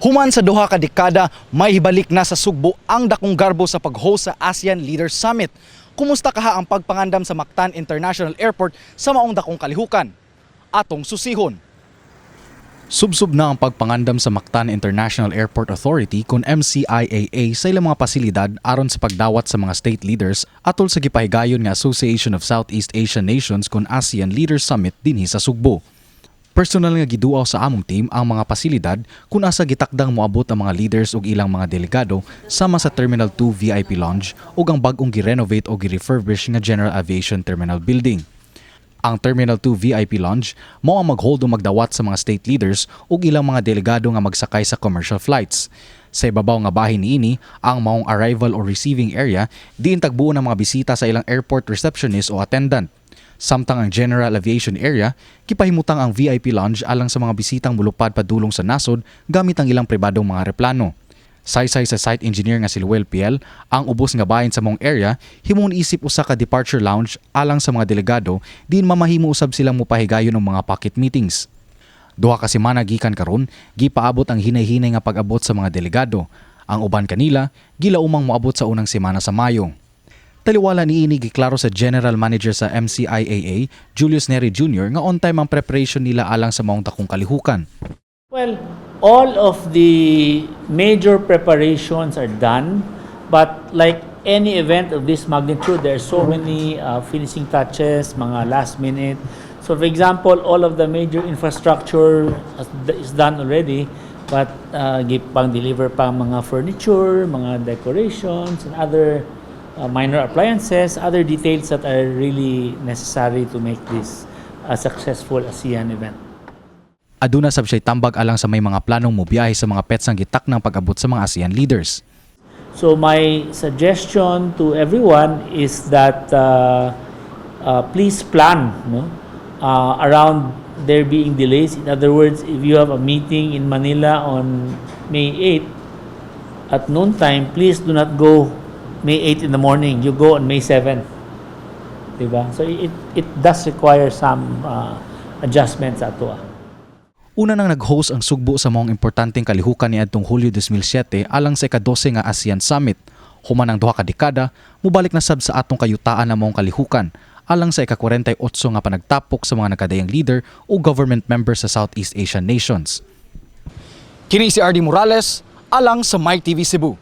Human sa duha ka dekada, may hibalik na sa Sugbo ang dakong garbo sa pag-host sa ASEAN Leaders Summit. Kumusta kaha ang pagpangandam sa Mactan International Airport sa maong dakong kalihukan? Atong susihon. Subsub na ang pagpangandam sa Mactan International Airport Authority kun MCIAA sa ilang mga pasilidad aron sa pagdawat sa mga state leaders atol sa gipahigayon nga Association of Southeast Asian Nations kun ASEAN Leaders Summit dinhi sa Sugbo. Personal nga giduaw sa among team ang mga pasilidad kung asa gitakdang moabot ang mga leaders ug ilang mga delegado sama sa Terminal 2 VIP Lounge ug ang bag-ong gi-renovate o gi-refurbish nga General Aviation Terminal Building. Ang Terminal 2 VIP Lounge mao ang mag-hold o magdawat sa mga state leaders ug ilang mga delegado nga magsakay sa commercial flights. Sa ibabaw nga bahin niini ang maong arrival or receiving area diin tagbuo ng mga bisita sa ilang airport receptionist o attendant. Samtang ang General Aviation Area, kipahimutang ang VIP Lounge alang sa mga bisitang mulupad padulong sa nasod gamit ang ilang pribadong mga replano. Saysay sa site engineer nga si Luel Piel, ang ubos nga bahin sa mong area, himong isip usa ka departure lounge alang sa mga delegado din mamahimo usab silang mopahigayon ng mga pocket meetings. Duha ka semana gikan karon, gipaabot ang hinay-hinay nga pag-abot sa mga delegado. Ang uban kanila, gilaumang moabot sa unang semana sa Mayo. Taliwala niini giklaro sa General Manager sa MCIAA, Julius Neri Jr. nga on time ang preparation nila alang sa maong dakong kalihukan. Well, all of the major preparations are done, but like any event of this magnitude, there are so many finishing touches, mga last minute. So for example, all of the major infrastructure is done already, but gipang deliver pa mga furniture, mga decorations, and other minor appliances, other details that are really necessary to make this a successful ASEAN event. Aduna sab siya'y tambag alang sa may mga planong mobiyahe sa mga petsang gitak ng pag-abot sa mga ASEAN leaders. So my suggestion to everyone is that please plan around there being delays. In other words, if you have a meeting in Manila on May 8 at noontime, please do not go May 8 in the morning, you go on May 7. Diba? So it does require some adjustments ato. Una nang nag-host ang Sugbo sa maong importanteng kalihukan niadtong Hulyo 2007 alang sa ika-12 nga ASEAN Summit. Human ang duha ka dekada, mubalik na sab sa atong kayutaan na maong kalihukan alang sa ika-48 nga panagtapok sa mga nagkadayang leader o government member sa Southeast Asian nations. Kini si RD Morales alang sa MyTV Cebu.